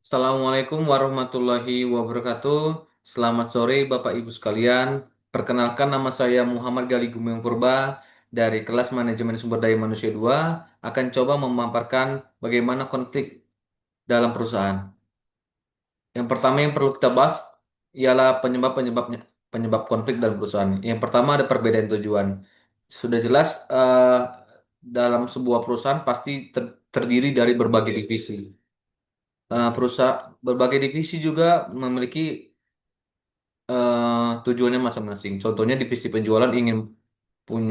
Assalamualaikum warahmatullahi wabarakatuh. Selamat sore Bapak Ibu sekalian. Perkenalkan nama saya Muhammad Gali Gumilang Purba dari kelas Manajemen Sumber Daya Manusia 2 akan coba memaparkan bagaimana konflik dalam perusahaan. Yang pertama yang perlu kita bahas ialah penyebab konflik dalam perusahaan. Yang pertama ada perbedaan tujuan. Sudah jelas dalam sebuah perusahaan pasti terdiri dari berbagai divisi. Perusahaan berbagai divisi juga memiliki tujuannya masing-masing. Contohnya divisi penjualan ingin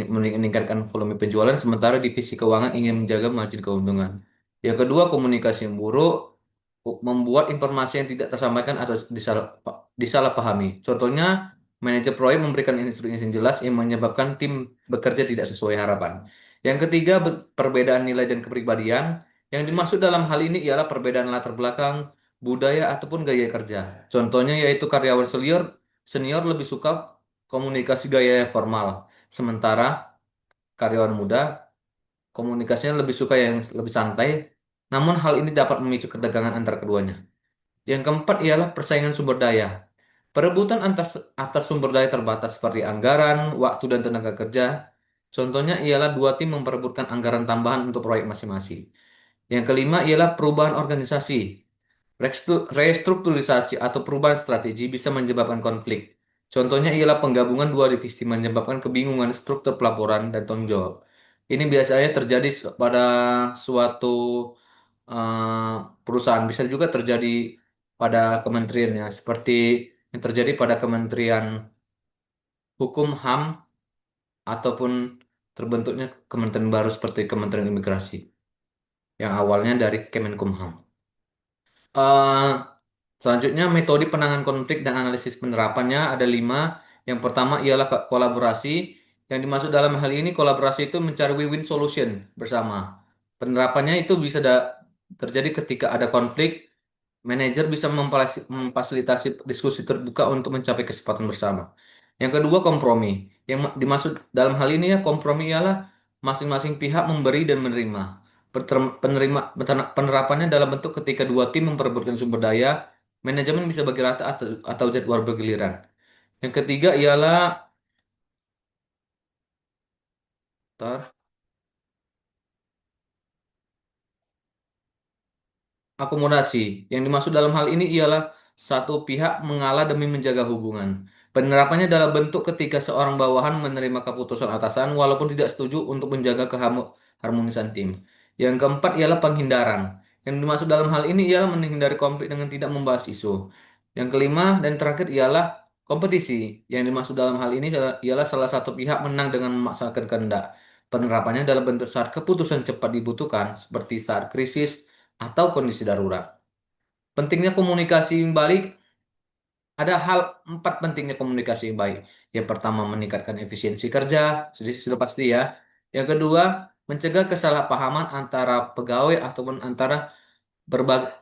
meningkatkan volume penjualan, sementara divisi keuangan ingin menjaga margin keuntungan. Yang kedua, komunikasi yang buruk membuat informasi yang tidak tersampaikan atau disalahpahami. Contohnya, manajer proyek memberikan instruksi yang jelas yang menyebabkan tim bekerja tidak sesuai harapan. Yang ketiga, perbedaan nilai dan kepribadian. Yang dimaksud dalam hal ini ialah perbedaan latar belakang, budaya, ataupun gaya kerja. Contohnya yaitu karyawan senior lebih suka komunikasi gaya yang formal, sementara karyawan muda komunikasinya lebih suka yang lebih santai. Namun hal ini dapat memicu ketegangan antara keduanya. Yang keempat ialah persaingan sumber daya. Perebutan atas sumber daya terbatas seperti anggaran, waktu, dan tenaga kerja. Contohnya ialah dua tim memperebutkan anggaran tambahan untuk proyek masing-masing. Yang kelima ialah perubahan organisasi. Restrukturisasi atau perubahan strategi bisa menyebabkan konflik. Contohnya ialah penggabungan dua divisi menyebabkan kebingungan struktur pelaporan dan tanggung jawab. Ini biasanya terjadi pada suatu perusahaan. Bisa juga terjadi pada kementeriannya, seperti yang terjadi pada Kementerian Hukum, HAM, ataupun terbentuknya kementerian baru seperti Kementerian Imigrasi yang awalnya dari Kemenkumham. Eh, Selanjutnya, metode penanganan konflik dan analisis penerapannya ada lima. Yang pertama ialah kolaborasi. Yang dimaksud dalam hal ini, kolaborasi itu mencari win-win solution bersama. Penerapannya itu bisa terjadi ketika ada konflik, manajer bisa memfasilitasi diskusi terbuka untuk mencapai kesepakatan bersama. Yang kedua, kompromi. Yang dimaksud dalam hal ini ya kompromi ialah masing-masing pihak memberi dan menerima. Penerapannya dalam bentuk ketika dua tim memperebutkan sumber daya, manajemen bisa bagi rata atau jadwal bergiliran. Yang ketiga ialah tar, akomodasi. Yang dimaksud dalam hal ini ialah satu pihak mengalah demi menjaga hubungan. Penerapannya dalam bentuk ketika seorang bawahan menerima keputusan atasan walaupun tidak setuju untuk menjaga keharmonisan tim. Yang keempat ialah penghindaran. Yang dimaksud dalam hal ini ialah menghindari konflik dengan tidak membahas isu. Yang kelima dan terakhir ialah kompetisi. Yang dimaksud dalam hal ini ialah salah satu pihak menang dengan memaksakan kehendak. Penerapannya dalam bentuk saat keputusan cepat dibutuhkan, seperti saat krisis atau kondisi darurat. Pentingnya komunikasi yang baik, ada hal empat pentingnya komunikasi yang baik. Yang pertama, meningkatkan efisiensi kerja, sudah pasti ya. Yang kedua, mencegah kesalahpahaman antara pegawai ataupun antara berbagai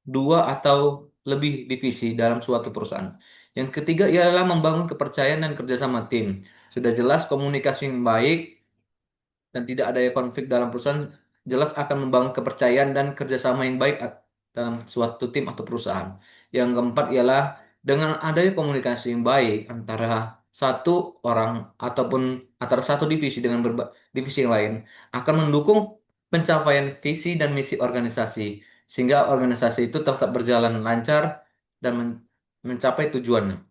dua atau lebih divisi dalam suatu perusahaan. Yang ketiga ialah membangun kepercayaan dan kerjasama tim. Sudah jelas komunikasi yang baik dan tidak ada konflik dalam perusahaan jelas akan membangun kepercayaan dan kerjasama yang baik dalam suatu tim atau perusahaan. Yang keempat ialah dengan adanya komunikasi yang baik antara satu orang ataupun antara satu divisi dengan divisi yang lain akan mendukung pencapaian visi dan misi organisasi sehingga organisasi itu tetap berjalan lancar dan mencapai tujuannya.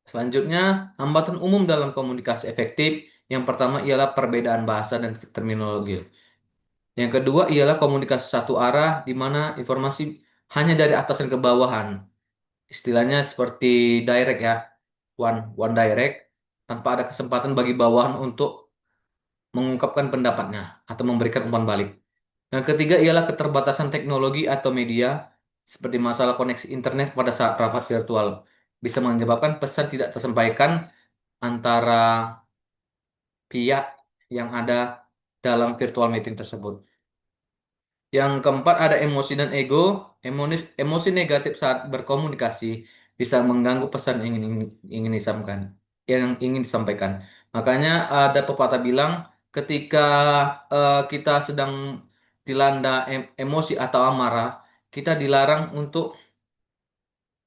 Selanjutnya, hambatan umum dalam komunikasi efektif. Yang pertama ialah perbedaan bahasa dan terminologi. Yang kedua ialah komunikasi satu arah, di mana informasi hanya dari atasan ke bawahan. Istilahnya seperti direct ya, one direct, tanpa ada kesempatan bagi bawahan untuk mengungkapkan pendapatnya atau memberikan umpan balik. Yang ketiga ialah keterbatasan teknologi atau media, seperti masalah koneksi internet pada saat rapat virtual. Bisa menyebabkan pesan tidak tersampaikan antara pihak yang ada dalam virtual meeting tersebut. Yang keempat ada emosi dan ego. Emosi negatif saat berkomunikasi bisa mengganggu pesan yang ingin disampaikan. Makanya ada pepatah bilang ketika kita sedang dilanda emosi atau amarah, kita dilarang untuk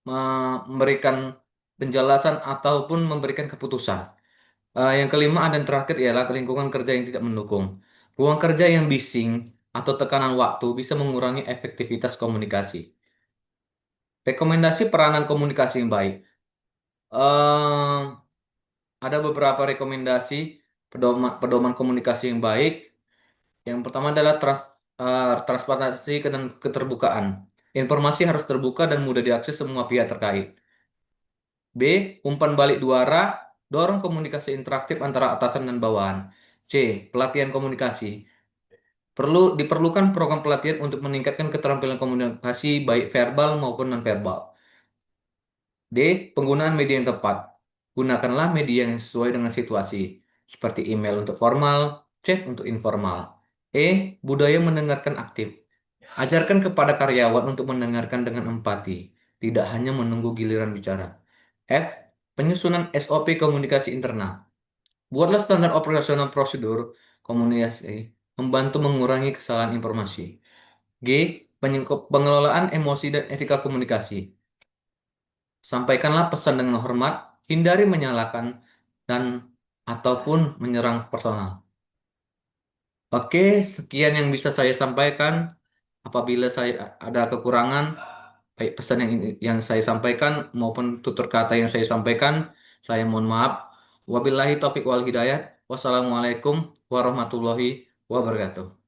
memberikan penjelasan ataupun memberikan keputusan. Yang kelima dan terakhir ialah lingkungan kerja yang tidak mendukung. Ruang kerja yang bising atau tekanan waktu bisa mengurangi efektivitas komunikasi. Rekomendasi peranan komunikasi yang baik. Eh, ada beberapa rekomendasi pedoman komunikasi yang baik. Yang pertama adalah transparansi dan keterbukaan. Informasi harus terbuka dan mudah diakses semua pihak terkait. B. Umpan balik dua arah, dorong komunikasi interaktif antara atasan dan bawahan. C. Pelatihan komunikasi. Diperlukan program pelatihan untuk meningkatkan keterampilan komunikasi baik verbal maupun nonverbal. D. Penggunaan media yang tepat. Gunakanlah media yang sesuai dengan situasi, seperti email untuk formal, chat untuk informal. E. Budaya mendengarkan aktif. Ajarkan kepada karyawan untuk mendengarkan dengan empati, tidak hanya menunggu giliran bicara. F. Penyusunan SOP komunikasi internal. Buatlah standar operasional prosedur komunikasi, membantu mengurangi kesalahan informasi. G. Pengelolaan emosi dan etika komunikasi. Sampaikanlah pesan dengan hormat, hindari menyalahkan dan ataupun menyerang personal. Oke, sekian yang bisa saya sampaikan. Apabila saya ada kekurangan, baik pesan yang saya sampaikan maupun tutur kata yang saya sampaikan, saya mohon maaf. Wabillahi taufiq wal hidayah. Wassalamualaikum warahmatullahi wabarakatuh.